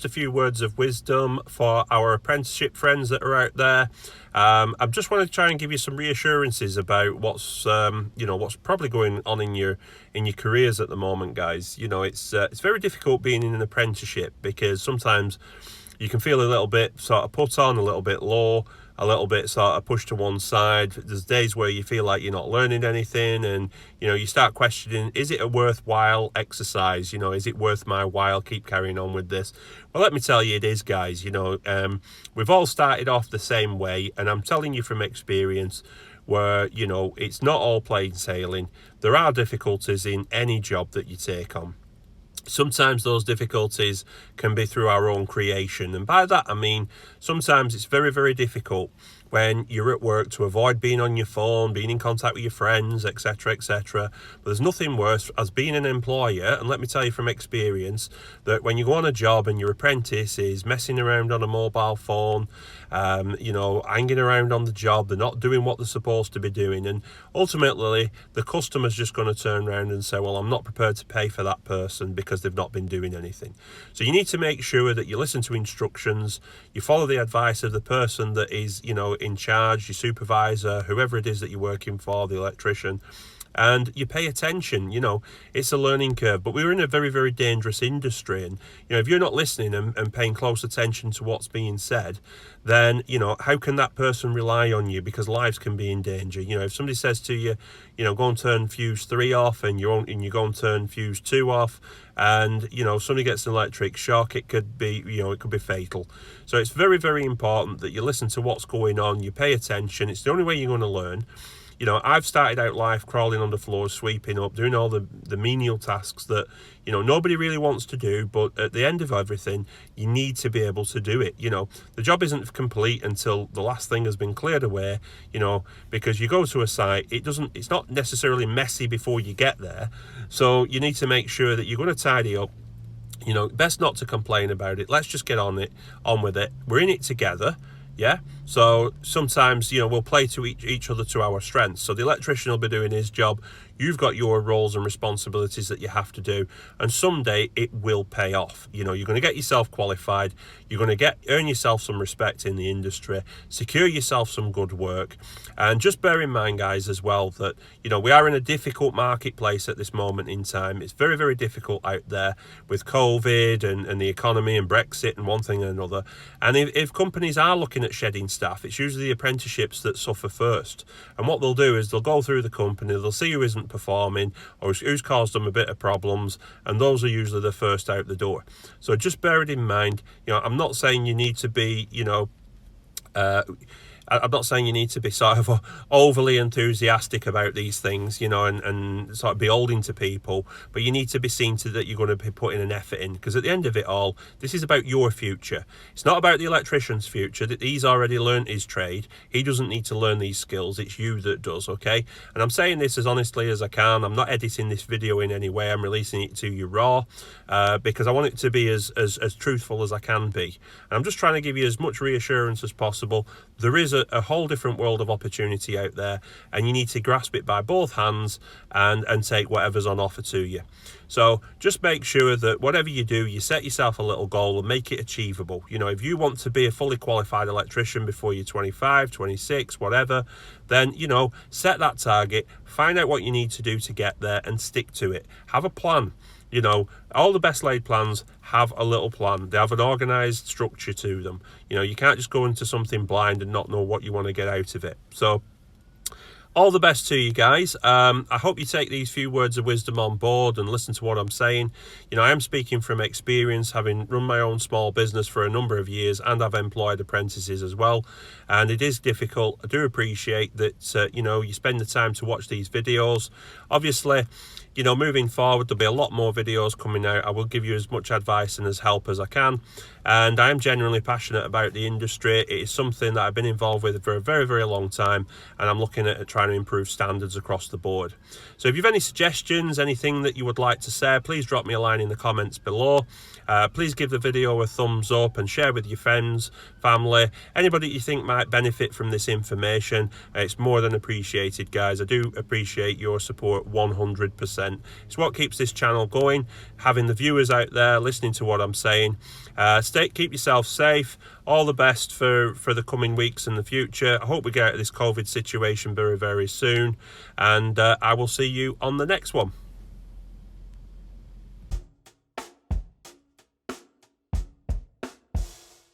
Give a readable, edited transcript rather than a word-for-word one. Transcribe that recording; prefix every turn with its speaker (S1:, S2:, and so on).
S1: A few words of wisdom for our apprenticeship friends that are out there. I just want to try and give you some reassurances about what's what's probably going on in your careers at the moment, guys. It's very difficult being in an apprenticeship because sometimes you can feel a little bit sort of put on, a little bit low, a little bit sort of pushed to one side. There's days where you feel like you're not learning anything, and you start questioning, is it a worthwhile exercise? Is it worth my while keep carrying on with this? Well, let me tell you, it is, guys. We've all started off the same way, and I'm telling you from experience where it's not all plain sailing. There are difficulties in any job that you take on. Sometimes those difficulties can be through our own creation, and by that I mean sometimes it's very, very difficult when you're at work to avoid being on your phone, being in contact with your friends, etc, etc. But there's nothing worse as being an employer, and let me tell you from experience that when you go on a job and your apprentice is messing around on a mobile phone, hanging around on the job, they're not doing what they're supposed to be doing, and ultimately the customer's just going to turn around and say, well, I'm not prepared to pay for that person because they've not been doing anything. So you need to make sure that you listen to instructions, you follow the advice of the person that is in charge, your supervisor, whoever it is that you're working for, the electrician, and you pay attention. It's a learning curve, but we're in a very, very dangerous industry, and if you're not listening and paying close attention to what's being said, then how can that person rely on you? Because lives can be in danger. If somebody says to you, go and turn fuse 3 off, and you go and turn fuse 2 off, and somebody gets an electric shock, it could be it could be fatal. So it's very, very important that you listen to what's going on, you pay attention. It's the only way you're going to learn. I've started out life crawling on the floors, sweeping up, doing all the menial tasks that, nobody really wants to do. But at the end of everything, you need to be able to do it. The job isn't complete until the last thing has been cleared away, because you go to a site, it's not necessarily messy before you get there. So you need to make sure that you're going to tidy up. Best not to complain about it. Let's just get on with it. We're in it together. Yeah, so sometimes we'll play to each other to our strengths. So the electrician will be doing his job, you've got your roles and responsibilities that you have to do, and someday it will pay off. You're going to get yourself qualified, you're going to earn yourself some respect in the industry, secure yourself some good work. And just bear in mind, guys, as well, that we are in a difficult marketplace at this moment in time. It's very, very difficult out there with COVID and the economy and Brexit and one thing and another. And if companies are looking at shedding staff, it's usually the apprenticeships that suffer first. And what they'll do is they'll go through the company, they'll see who isn't performing or who's caused them a bit of problems, and those are usually the first out the door. So just bear it in mind. I'm not saying you need to be I'm not saying you need to be sort of overly enthusiastic about these things, and sort of beholden to people, but you need to be seen to that you're going to be putting an effort in, because at the end of it all, this is about your future. It's not about the electrician's future. That he's already learned his trade. He doesn't need to learn these skills. It's you that does, okay? And I'm saying this as honestly as I can. I'm not editing this video in any way. I'm releasing it to you raw, because I want it to be as truthful as I can be. And I'm just trying to give you as much reassurance as possible. There is a whole different world of opportunity out there, and you need to grasp it by both hands and take whatever's on offer to you. So just make sure that whatever you do, you set yourself a little goal and make it achievable. If you want to be a fully qualified electrician before you're 25, 26, whatever, then, set that target, find out what you need to do to get there, and stick to it. Have a plan. All the best laid plans have a little plan. They have an organised structure to them. You can't just go into something blind and not know what you want to get out of it. So all the best to you guys. I hope you take these few words of wisdom on board and listen to what I'm saying. I am speaking from experience, having run my own small business for a number of years, and I've employed apprentices as well. And it is difficult. I do appreciate that, you spend the time to watch these videos. Obviously, moving forward, there'll be a lot more videos coming out. I will give you as much advice and as help as I can. and I am genuinely passionate about the industry. It is something that I've been involved with for a very, very long time, and I'm looking at trying to improve standards across the board. So if you've any suggestions, anything that you would like to say, please drop me a line in the comments below. Please give the video a thumbs up and share with your friends, family, anybody you think might benefit from this information. It's more than appreciated, guys. I do appreciate your support 100%. It's what keeps this channel going, having the viewers out there listening to what I'm saying. Keep yourself safe. All the best for the coming weeks and the future. I hope we get out of this COVID situation very, very soon, and I will see you on the next one.